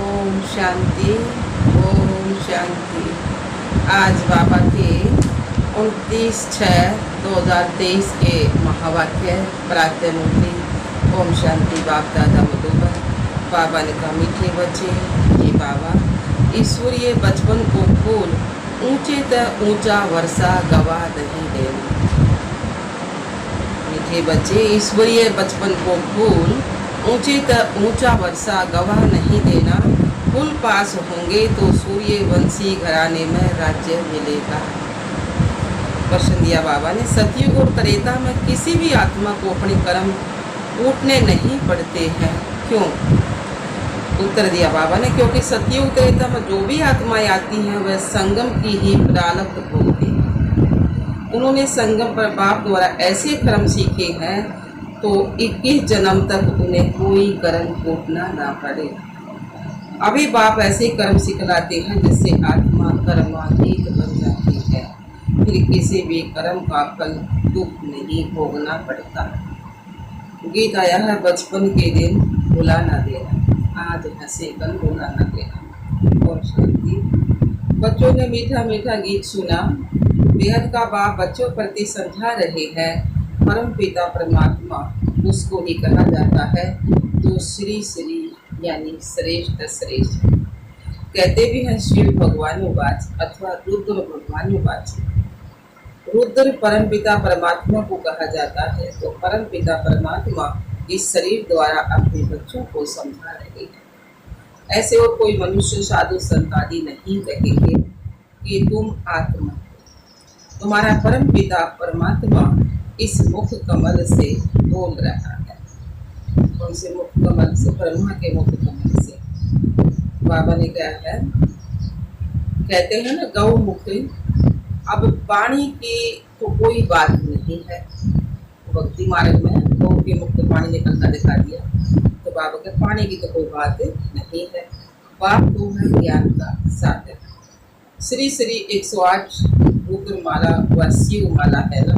ओम शांति, ओम शांति। आज बाबा के 29/6/2023 के महावाक्य प्रातःमूर्ति ओम शांति बाप दादा मधुबन। बाबा ने कहा, मीठे बच्चे, ये बाबा ईश्वरीय बचपन को भूल ऊंचे तक ऊंचा वर्षा गवा नहीं देना। मीठे बच्चे, ईश्वरीय बचपन को भूल ऊंचे तक ऊंचा वर्षा गवा नहीं देना। पुल पास होंगे तो सूर्यवंशी घराने में राज्य मिलेगा। प्रश्न दिया बाबा ने, सतयुग और त्रेता में किसी भी आत्मा को अपने कर्म कूटने नहीं पड़ते हैं, क्यों? उत्तर दिया बाबा ने, क्योंकि सतयुग त्रेता में जो भी आत्माएं आती हैं वह संगम की ही प्रारब्ध भोगती हैं। उन्होंने संगम पर बाप द्वारा ऐसे कर्म सीखे हैं तो 21 जन्म तक उन्हें कोई कर्म कूटना ना पड़े। अभी बाप ऐसे कर्म सिखलाते हैं जिससे आत्मा कर्मातीत बन जाती है, फिर किसी भी कर्म का फल दुख नहीं भोगना पड़ता। गीत आया है, बचपन के दिन भुला ना देना, आज हंसे कल भुला ना देना। और शांति। बच्चों ने मीठा मीठा गीत सुना। बेहद का बाप बच्चों प्रति समझा रहे हैं, परम पिता परमात्मा उसको ही कहा जाता है जो श्री श्री यानी श्रेष्ठ श्रेष्ठ। कहते भी हैं शिव भगवानुवाच अथवा रुद्र भगवानुवाच। रुद्र परम पिता परमात्मा को कहा जाता है, तो परम पिता परमात्मा इस शरीर द्वारा अपने बच्चों को समझा रहे हैं। ऐसे और कोई मनुष्य साधु संत आदि नहीं कहेंगे कि तुम आत्मा, तुम्हारा परम पिता परमात्मा इस मुख कमल से बोल रहा है। कौन से मुख कमल से? ब्रह्मा के मुख कमल से। बाबा ने कहा है, कहते हैं ना, गौ मुख। अब पानी की तो कोई बात नहीं है। भक्ति मार्ग में गौ के मुख से पानी निकलता दिखा दिया, तो बाबा के पानी की तो कोई बात नहीं है। बाप तो है ज्ञान का साधन। श्री श्री 108 रुद्र माला व शिव माला है ना,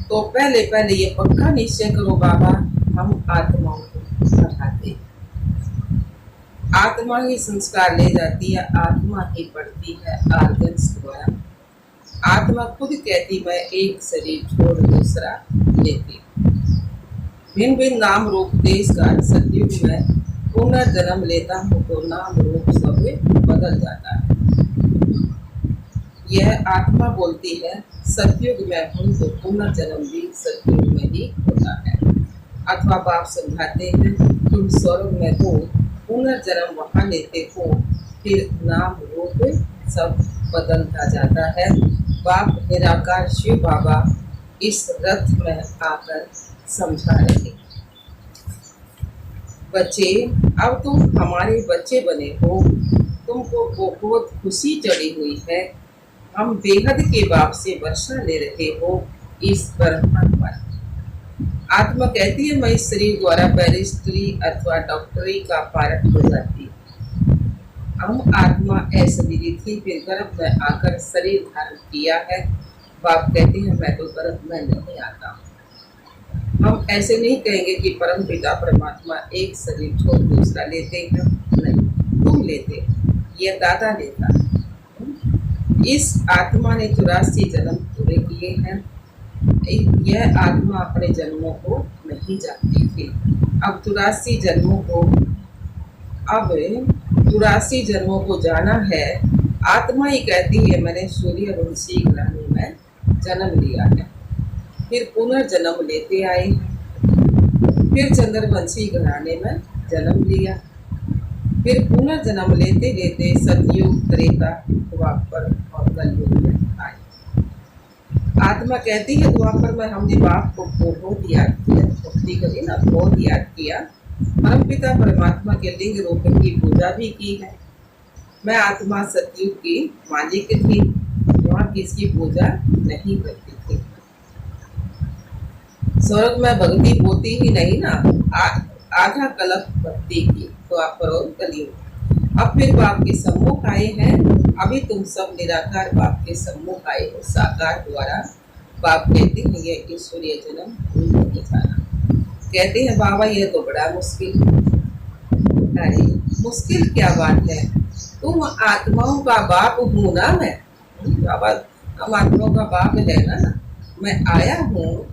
तो पहले पहले ये पक्का निश्चय करो बाबा, हम आत्माओं को पढ़ाते हैं। आत्मा ही संस्कार ले जाती है, आत्मा ही पढ़ती है आर्गन्स द्वारा। आत्मा खुद कहती, मैं एक शरीर छोड़ दूसरा लेती। भिन्न भिन्न नाम रूप देश का सतयुग में पुनर्जन्म लेता हूँ तो नाम रूप सब बदल जाता है। यह आत्मा बोलती है, सतयुग में हूँ तो पुनर्जन्म भी सतयुग में ही होता है। अथवा बाप समझाते हैं, तुम स्वर्ग में हो, पुनर्जन्म वहाँ लेते हो, फिर नाम रूप सब बदलता जाता है। बाप निराकार शिव बाबा इस रथ में आकर समझा रहे। बच्चे, अब तुम हमारे बच्चे बने हो, तुमको बहुत खुशी चढ़ी हुई है। हम बेहद के बाप से वर्षा ले रहे हो इस ब्रह्मांड पर। आत्मा कहती है, मैं इस शरीर द्वारा बैरिस्ट्री अथवा डॉक्टरी का पारक हो जाती। हम आत्मा अशरीरी थी, फिर गर्भ में आकर शरीर धारण किया है। बाप कहते हैं, मैं तो गर्भ में नहीं आता। हम ऐसे नहीं कहेंगे कि परम पिता परमात्मा एक शरीर छोड़ दूसरा लेते हैं, नहीं, तुम लेते, यह दादा लेता है। इस आत्मा ने 84 जन्म पूरे किए हैं। यह आत्मा अपने जन्मों को नहीं जानती थी। अब 84 जन्मों को जाना है। आत्मा ही कहती है, मैंने सूर्यवंशी घराने में जन्म लिया है, फिर पुनर्जन्म लेते आए हैं, फिर चंद्रवंशी घराने में जन्म लिया, फिर पुनर्जन्म लेते लेते सतयुग त्रेता द्वापर और कलयुग में आए। आत्मा कहती है, द्वापर में हमने बाप को बहुत याद किया, भक्ति करी ना, बहुत याद किया। परम पिता परमात्मा के लिंग रूप की पूजा भी की है। मैं आत्मा सतयुग की मालिक थी, वहाँ किसकी पूजा नहीं करती थी। स्वर्ग में भक्ति होती ही नहीं ना, आधा कल्प भक्ति की, तो आप करो कलयुग। अब फिर बाप के सम्मुख आए हैं। अभी तुम सब निराकार बाप के सम्मुख आए हो साकार द्वारा। बाप कहते हैं, ये ईश्वरीय जन्म भूल नहीं जाना। कहते हैं, बाबा ये तो बड़ा मुश्किल। अरे मुश्किल क्या बात है, तुम आत्माओं का बाप हूँ ना मैं। बाबा, हम आत्माओं का बाप है ना। मैं आया हूँ,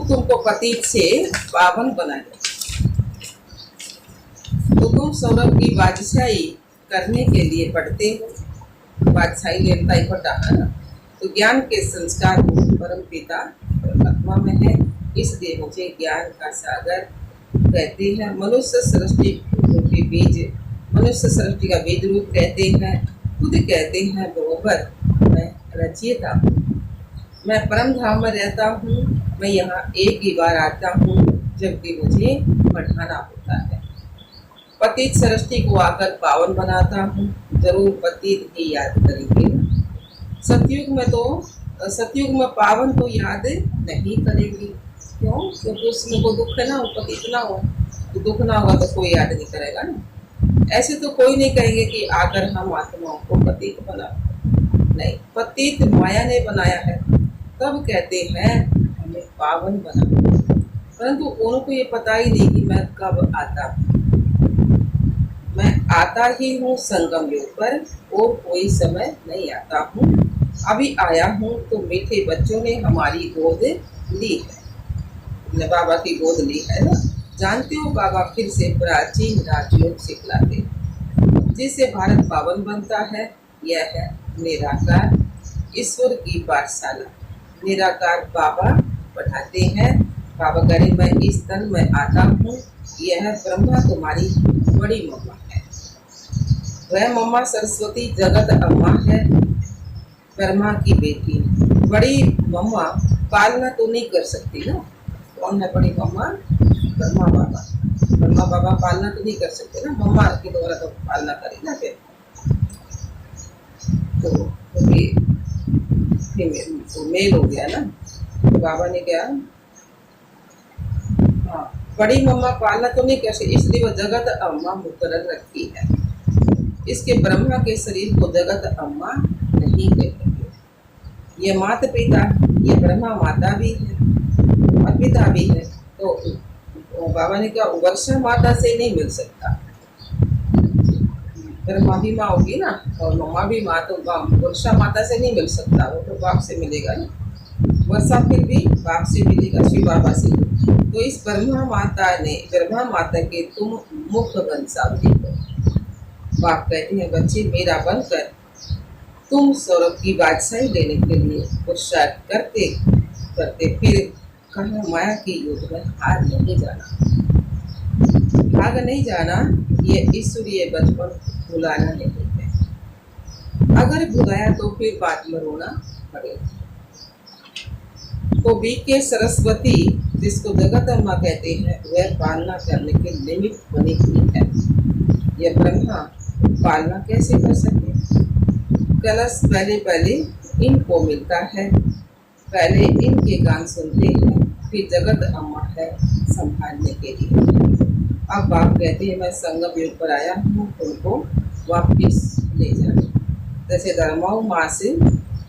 तुमको पतित से पावन बनाने। तो तुम सौरभ की बादशाही करने के लिए पढ़ते हो। बादशाही लेता ही पढ़ा है ना। तो ज्ञान के संस्कार परम पिता परमात्मा में है, इसलिए मुझे ज्ञान का सागर कहते हैं। मनुष्य सृष्टि के बीज, मनुष्य सृष्टि का बीज रूप कहते हैं। खुद कहते हैं बरोबर मैं रचयिता हूँ। मैं परम धाम में रहता हूँ। मैं यहाँ एक ही बार आता हूँ जबकि मुझे बढ़ाना होता है। पतित सृष्टि को आकर पावन बनाता हूँ। जरूर पतित ही याद करेंगे। सतयुग में पावन तो याद नहीं करेंगे। क्यों? क्योंकि उसमें को दुख है ना, पतित ना हो तो दुख ना होगा तो कोई याद नहीं करेगा ना। ऐसे तो कोई नहीं कहेंगे कि आकर हम आत्माओं को पतित बना। नहीं, पतित माया ने बनाया है, तब कहते हैं हमें पावन बना। परंतु उनको ये पता ही नहीं कि मैं कब आता हूँ। मैं आता ही हूँ संगम युग पर, और कोई समय नहीं आता हूँ। अभी आया हूँ तो मीठे बच्चों ने हमारी गोद ली है। बाबा की गोद ली है ना। जानते हो बाबा फिर से प्राचीन राजयोग सिखलाते, जिससे भारत पावन बनता है। यह है निराकार ईश्वर की पाठशाला। निराकार बाबा पढ़ाते हैं। बाबा करे मैं इस तन में आता हूँ। यह ब्रह्मा तुम्हारी बड़ी मम्मा है। वह मम्मा सरस्वती जगत अम्मा है, ब्रह्मा की बेटी। बड़ी मम्मा पालना तो नहीं कर सकती ना। कौन है बड़ी मम्मा? ब्रह्मा बाबा। ब्रह्मा बाबा पालना तो नहीं कर सकते ना, मम्मा के द्वारा तो पालना करे ना। फिर तो मेल हो गया ना। तो बाबा ने क्या, हाँ, बड़ी मम्मा पालना तो नहीं कर सकती, इसलिए वो जगत अम्मा मुकर्रर रखी है। इसके ब्रह्मा के शरीर को जगत अम्मा नहीं कहते। ये माता पिता, ये ब्रह्मा माता भी है और पिता भी है। तो बाबा ने कहा वर्षा माता से नहीं मिल सकता। ब्रह्मा भी माँ होगी ना, और मम्मा भी माँ, तो वर्षा माता से नहीं मिल सकता। वो तो बाप से मिलेगा ना। वर्षा फिर भी बाप से मिलेगा, शिव बाबा से। तो इस ब्रह्मा माता के तुम मुख वंशावली हो। बाप कहते हैं बच्चे मेरा बनकर तुम सौरभ की बादशाही लेने के लिए पुरुषार्थ करते करते फिर कहा माया की युद्ध में हार नहीं जाना, भाग नहीं जाना। ये ईश्वरीय बचपन भुलाना नहीं है। अगर भुलाया तो फिर बाद में रोना पड़ेगा। तो बीके सरस्वती, जिसको जगत अम्मा कहते हैं, वह पालना करने के निमित्त बनी हुई है। यह ब्रह्मा पालना कैसे कर सके? कलश पहले इनको मिलता है। पहले इनके गान सुनते हैं, फिर जगत अम्मा है संभालने के लिए। अब बाप कहते हैं मैं संगम युग पर आया हूँ तुमको वापिस ले जाने। जैसे धर्माऊ मास,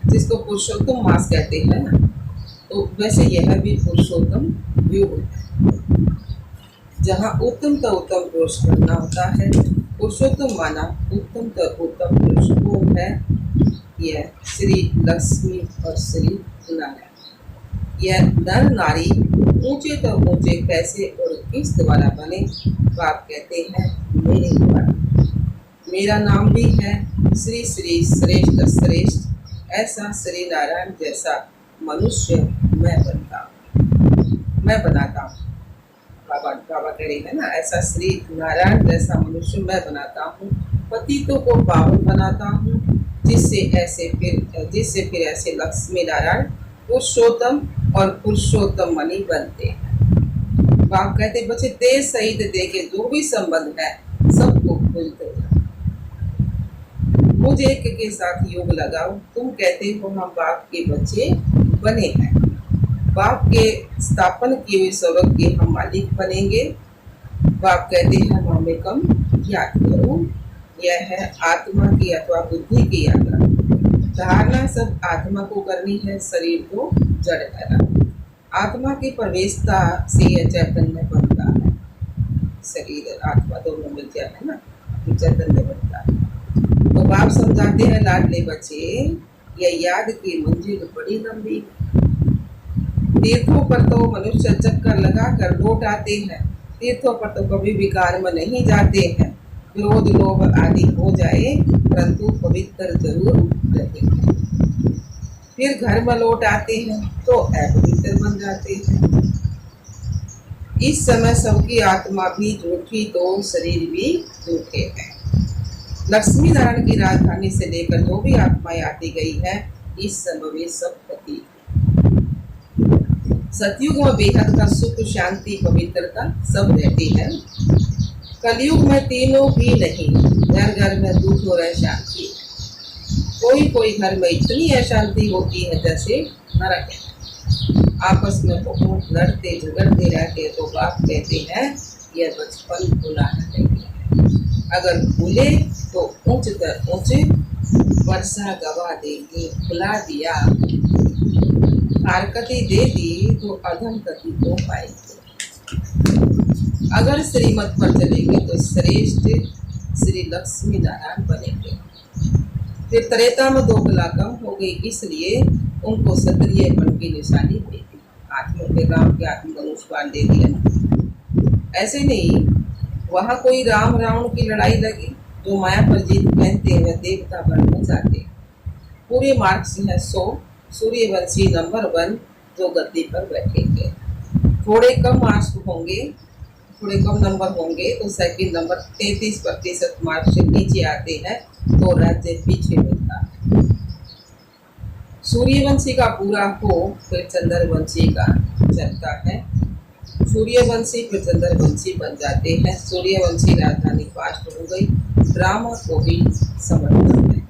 जिसको पुरुषोत्तम मास कहते हैं ना, तो वैसे यह भी पुरुषोत्तम युग है, जहाँ उत्तम तो उत्तम पुरुष बनना होता है। पुरुषोत्तम माना उत्तम तो उत्तम पुरुष कौन है? यह श्री लक्ष्मी और श्री नारायण। यह नर नारी ऊंचे तो ऊंचे कैसे और किस द्वारा बने? बाप कहते हैं मेरे द्वारा। मेरा नाम भी है श्री श्री श्रेष्ठ श्रेष्ठ। ऐसा श्री नारायण जैसा मनुष्य मैं बनाता हूँ। बाबा कह रही है ना, ऐसा श्री नारायण जैसा मनुष्य मैं बनाता हूँ। पतितों को पावन बनाता हूँ, जिससे फिर ऐसे लक्ष्मी नारायण पुरुषोत्तम और पुरुषोत्तम मणि बनते हैं। बाप कहते बच्चे देश सहित दे के जो भी संबंध है सबको भूलते हो। मुझे एक के साथ योग लगाओ। तुम कहते हो हम बाप के बच्चे बने हैं। बाप के स्थापन किए हुए सौरभ के हम मालिक बनेंगे। बाप कहते हैं हमें कम याद करो। यह है आत्मा की अथवा बुद्धि की यात्रा। धारणा सब आत्मा को करनी है, शरीर को जड़ है। आत्मा की प्रवेशता से यह चैतन्य बनता है। शरीर आत्मा दोनों मिल जाए है ना, तो चैतन्य बनता है। तो बाप समझाते हैं, लाडले बच्चे, यह याद की मंजिल बड़ी लंबी है। तीर्थों पर तो मनुष्य चक्कर लगा कर लौट आते हैं। तीर्थों पर तो कभी विकार में नहीं जाते हैं। क्रोध लोभ आदि हो जाए परंतु पवित्र जरूर रहेंगे। फिर घर में लौट आते हैं तो अपवित्र बन जाते हैं। इस समय सबकी आत्मा भी झूठी तो शरीर भी झूठे हैं। लक्ष्मी नारायण की राजधानी से लेकर जो भी आत्माएं आती गई है, इस समय वे सब पति। सतयुग में बेहद का सुख शांति पवित्रता सब रहती है। कलयुग में तीनों भी नहीं, घर घर में दुख और अशांति। कोई कोई घर में इतनी अशांति होती है जैसे नरक है। आपस में बहुत लड़ते झगड़ते रहते तो बाप कहते हैं यह बचपन भुला नहीं है। अगर भूले तो उच्चतर उच्च वर्षा गवा देंगे। भुला दिया, हारकती दे दी तो अधम गति को पाएंगे। अगर श्रीमत पर चलेंगे तो श्रेष्ठ श्री लक्ष्मी नारायण बनेंगे। फिर त्रेता में 2 कला कम हो गई, इसलिए उनको क्षत्रिय मन की निशानी दे दी। हाथ में राम के हाथ में धनुष बाण दे दिया। ऐसे नहीं, वहां कोई राम रावण की लड़ाई लगी, जो माया पर जीत पहनते हुए देवता बन में जाते। पूरे मार्क्स है 100 सूर्यवंशी नंबर 1 जो गद्दी पर बैठेंगे। थोड़े कम मार्क्स होंगे, थोड़े कम नंबर होंगे तो सेकंड नंबर 33% मार्क्स से नीचे आते हैं तो राज्य पीछे मिलता है। सूर्यवंशी का पूरा हो फिर चंद्रवंशी का चलता है। सूर्यवंशी फिर चंद्रवंशी बन जाते हैं। सूर्यवंशी राजधानी फास्ट हो गई, ड्रामा को भी समर्थन है।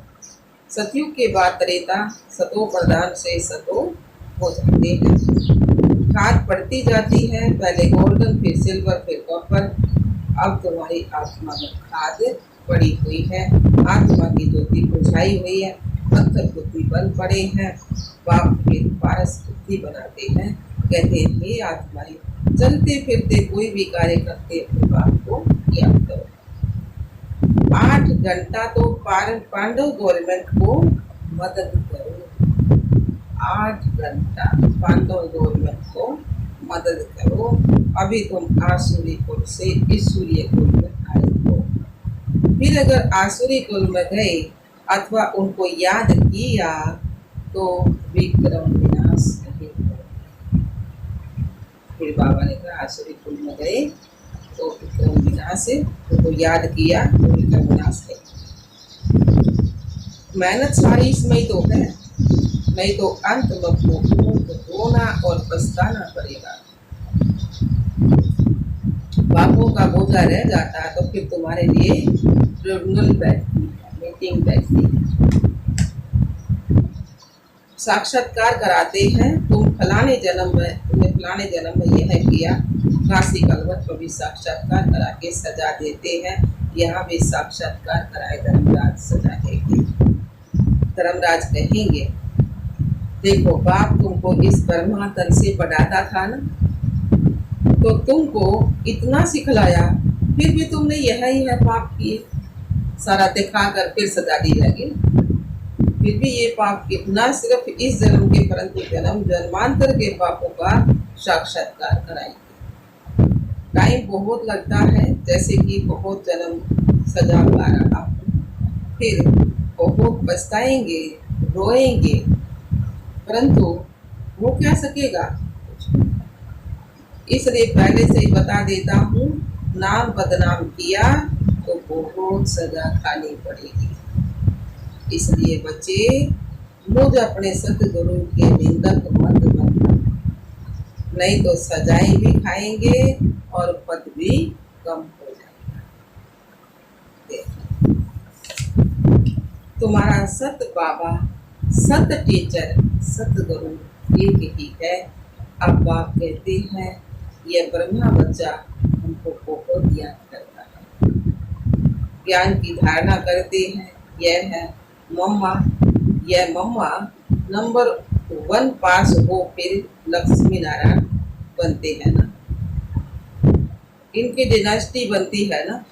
सतयुग के बाद त्रेता सतो प्रधान से सतो हो जाते हैं। खाद पड़ती जाती है, पहले गोल्डन फिर सिल्वर फिर कॉपर। अब तुम्हारी आत्मा में खाद पड़ी हुई है, आत्मा की ज्योति बुझाई हुई है, पत्थर बुद्धि बन पड़े हैं। बाप फिर पारस बुद्धि बनाते हैं, कहते हैं हे आत्माएं, चलते फिरते कोई भी कार्य करते अपने बाप को याद करो। 8 घंटा तो पांडव गवर्नमेंट को मदद करो। 8 घंटा पांडव गवर्नमेंट को मदद करो। अभी तुम आसुरी कुल से इस सूर्य कुल में आए हो। फिर अगर आसुरी कुल में गए अथवा उनको याद किया तो विक्रम विनाश नहीं हो। फिर बाबा ने कहा आसुरी कुल में गए तो विक्रम विनाश, उनको याद किया तो विक्रम विनाश है। मेहनत सारी इसमें ही तो है, नहीं तो अंत में रोना और पछताना पड़ेगा। बापों का बोझा रह जाता है तो फिर तुम्हारे लिए ट्रिब्यूनल बैठती है, मीटिंग बैठती है, साक्षात्कार कराते हैं। तुमने फलाने जन्म में यह किया। काशी कलवत को भी साक्षात्कार करा के सजा देते हैं। यहाँ भी साक्षात्कार कराए धर्मराज सजा देंगे। धर्मराज कहेंगे देखो बाप तुमको इस ब्रह्मा तन से बढ़ाता था ना, तो तुमको इतना सिखलाया, फिर भी तुमने यही है पाप किए। सारा दिखा कर फिर सजा दी जाएगी। फिर भी ये पाप कितना, सिर्फ इस जन्म के परंतु जन्मांतर के पापों का साक्षात्कार कराएंगे। टाइम बहुत लगता है, जैसे कि बहुत जन्म सजा पा रहा हूँ। फिर बहुत पछताएंगे, रोएंगे, परंतु वो क्या सकेगा। इसलिए पहले से ही बता देता हूँ, नाम बदनाम किया तो बहुत सजा खानी पड़ेगी। इसलिए बच्चे मुझ अपने सतगुरु के निंदक मत बनना, नहीं तो सजाएं भी खाएंगे और पद भी कम हो जाएगा। तुम्हारा सत बाबा, सत टीचर, सतगुरु एक ही है। अब बाप कहते हैं यह ब्रह्मा बच्चा हमको बहुत याद करता है, ज्ञान की धारणा करते हैं। यह है मम्मा, यह मम्मा नंबर वन पास हो फिर लक्ष्मी नारायण बनते हैं ना, इनकी डिनास्टी बनती है ना।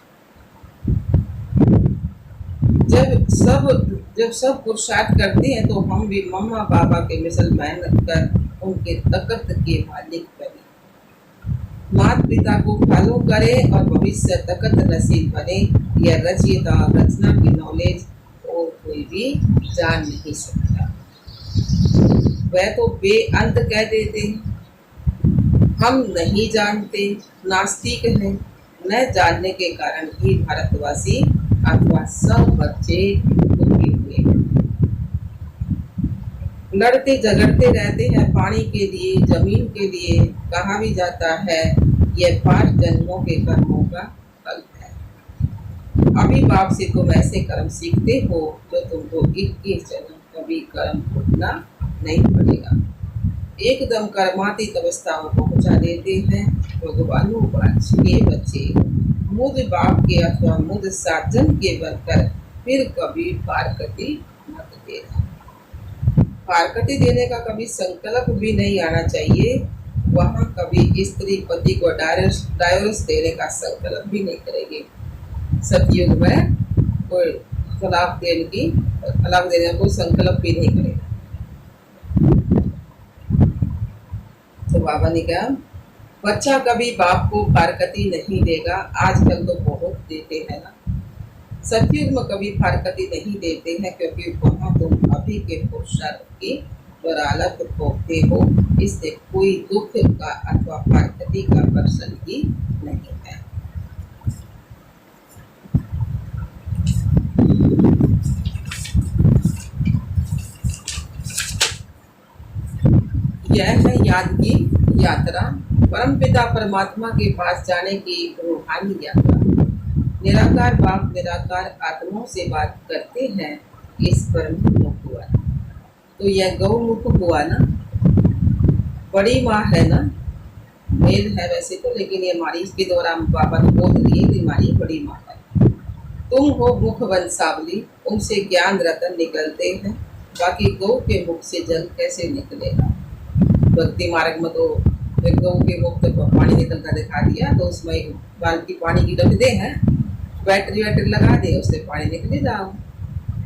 जब सब जब सब पुरुषार्थ करते हैं तो हम भी मम्मा पापा के मिसल मेहनत कर उनके तकत के मालिक बने, माता पिता को फॉलो करे और भविष्य तकत नसीब बने। यह रचयिता रचना की नॉलेज और कोई भी जान नहीं सकता। वह तो बेअंत कह देते हैं, हम नहीं जानते, नास्तिक हैं। न जानने के कारण ही भारतवासी अथवा सब बच्चे दुखी हुए हैं, लड़ते झगड़ते रहते हैं पानी के लिए, जमीन के लिए। कहा भी जाता है यह 5 जन्मों के कर्मों का फल है। अभी बाप से तुम ऐसे कर्म सीखते हो जो तुमको 21 जन्म कभी कर्म भोगना नहीं पड़ेगा, एकदम कर्मातीत अवस्था में पहुंचा देते हैं। भगवानुवाच के बच्चे मुझ बाप के अथवा मुझ साजन के बनकर फिर कभी पारकती मत देना। पारकती देने का कभी संकल्प भी नहीं आना चाहिए। वहाँ कभी स्त्री पति को डायवर्स देने का संकल्प भी नहीं करेगी। सतयुग में कोई तलाक देने का कोई संकल्प भी नहीं करेगा। तो बाबा ने कहा बच्चा कभी बाप को फारकती नहीं देगा। आजकल तो बहुत देते हैं ना। सतयुग में कभी फारकती नहीं देते हैं क्योंकि वहाँ तुम अभी के पुरुषार्थ की बरालत भोगते हो, इससे कोई दुख का अथवा फारकती का प्रश्न ही नहीं है। यह है याद की यात्रा, परमपिता परमात्मा के पास जाने की रूहानी यात्रा। निराकार बाप निराकार आत्माओं से बात करते हैं, इस पर मुख हुआ। तो यह गौमुख हुआ ना, बड़ी माँ है ना, मेल है वैसे तो, लेकिन ये हमारी इसके द्वारा बाबा ने बोल दिए कि हमारी बड़ी माँ है। तुम हो मुख वंशावली, उनसे ज्ञान रतन निकलते हैं, बाकी गौ के मुख से जल कैसे निकलेगा। भक्ति मार्ग में तो गौ के मुख से पानी निकलता दिखा दिया, तो उसमें बाल्टी पानी की रख दे हैं, बैटरी लगा दे, उससे पानी निकले जाओ,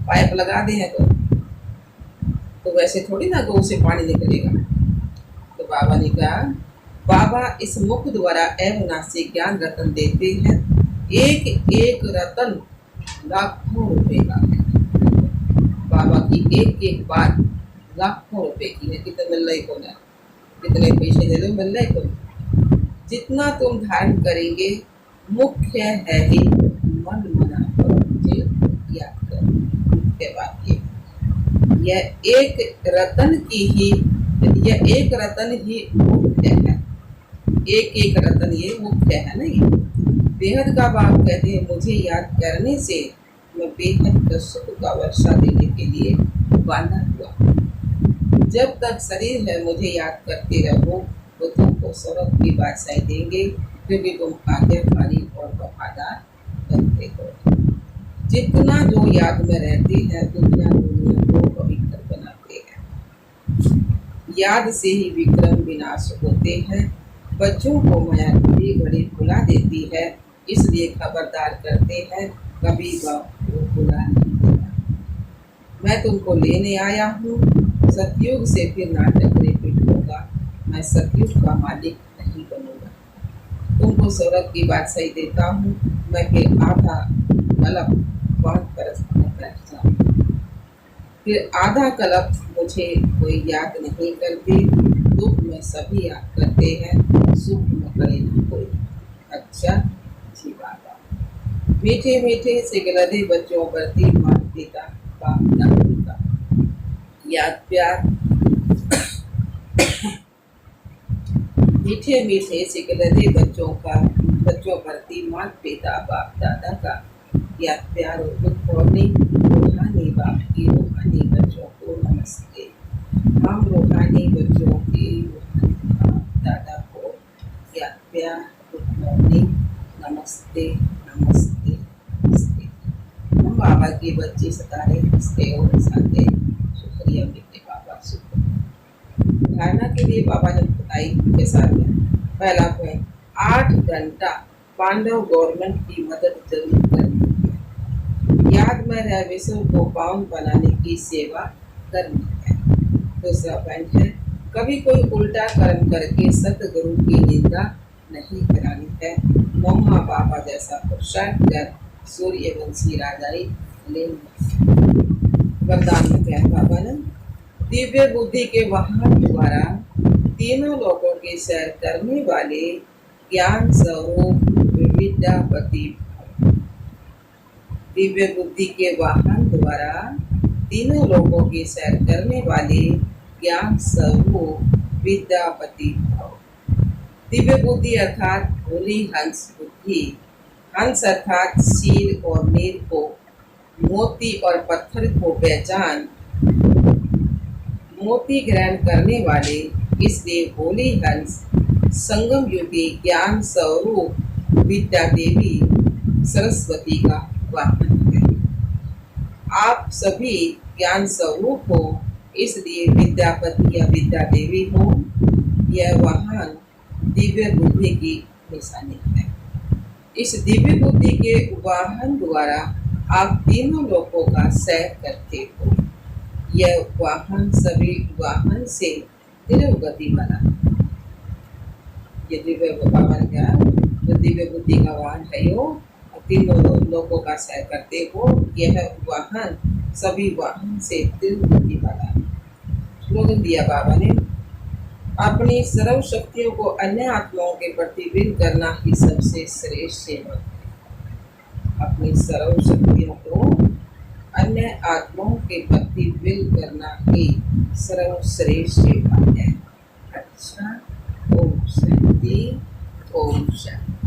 पाइप लगा दे हैं तो वैसे थोड़ी ना गौ से पानी निकलेगा। तो बाबा ने कहा बाबा इस मुख द्वारा अविनाशी ज्ञान रतन देते हैं। एक एक रतन लाखों रुपए का है। बाबा की एक एक बात लाखों रुपए की है। कितने मिल रही को ना, कितने पैसे दे दो मिल रहे को। जितना तुम धारण करेंगे मुख्य है ही मन मना पर मुझे याद कर। मुख्य बात यह एक रतन ही मुख्य है। एक एक रतन ये मुख्य है ना। ये बेहद का बाप कहते हैं मुझे याद करने से मैं बेहद का सुख का वर्षा देने के लिए बना हुआ। जब तक शरीर है मुझे याद करते रहो तो तुमको स्वर्ग की बादशाही देंगे, क्योंकि तुम आज्ञाकारी और वफादार बनते हो। जितना जो याद में रहते हैं दुनिया को पवित्र बनाते हैं। याद से ही विक्रम विनाश होते हैं। बच्चों को माया घड़ी घड़ी भुला देती है, इसलिए खबरदार करते हैं कभी बाप को भुला नहीं देना। मैं तुमको लेने आया हूँ, सतयुग से फिर नाटक रिपीट होगा। मैं सतयुग का मालिक नहीं बनूंगा। तुमको स्वर्ग की बादशाही देता हूँ, मैं फिर आधा कलप बांध कर बैठ जाऊँ। फिर आधा कलप मुझे कोई याद नहीं करते। दुख में सभी याद करते हैं, सुख में करे ना कोई। अच्छा जी बाबा। मीठे मीठे से गलदे बच्चों प्रति माता पिता बाप दादा का याद प्यार। मीठे मीठे से गलदे बच्चों प्रति माता पिता बाप दादा का याद प्यार और दुख होने रूहानी बाप की रूहानी बच्चों को नमस्ते। हम रूहानी बच्चों के रूहानी बाप दादा को याद प्यार दुख होने नमस्ते नमस्ते नमस्ते। हम बाबा के बच्चे सतारे हंसते और हंसाते, शुक्रिया मेरे बाबा शुक्रिया। पहला पॉइंट, 8 घंटा पांडव गवर्नमेंट की मदद जरूर करनी है। याद में रह विश्व को पावन बनाने की सेवा करनी है। दूसरा पॉइंट है, कभी कोई उल्टा कर्म करके सतगुरु की निंदा नहीं करानी है। मोहा बाबा जैसा पुरुषार्थ कर सूर्यवंशी राजाई लेनी। वरदान में क्या बाबा ने, दिव्य बुद्धि के वाहन द्वारा तीनों लोगों की सैर करने वाले ज्ञान स्वरूप विद्यापति। दिव्य बुद्धि के वाहन द्वारा तीनों लोगों की सैर करने वाले ज्ञान स्वरूप विद्यापति भव। दिव्य बुद्धि अर्थात भोली हंस बुद्धि। हंस अर्थात शीर और नीर को, मोती और पत्थर को पहचान मोती ग्रहण करने वाले, इसलिए भोली हंस संगम युगी ज्ञान स्वरूप विद्या देवी सरस्वती का वाहन है। आप सभी ज्ञान स्वरूप हो, इसलिए विद्यापति या विद्या देवी हो। यह वाहन दिव्य बुद्धि की निशानी है। इस दिव्य बुद्धि के वाहन द्वारा आप तीनों लोगों का सैर करते हो। यह वाहन सभी वाहन से तीव्र गति वाला। ये दिव्य वाहन क्या, जो दिव्य बुद्धि का वाहन है यो, तीनों लोगों का सैर करते हो। यह वाहन सभी वाहन से तीव्र गति वाला। स्लोगन दिया बाबा ने, अपनी सर्व शक्तियों को अन्य आत्माओं के प्रति विलीन करना ही सबसे श्रेष्ठ सेवा है। अपनी सर्व शक्तियों को अन्य आत्माओं के प्रति विलीन करना ही सर्वश्रेष्ठ सेवा है। अच्छा, ओम शांति, ओम शांति।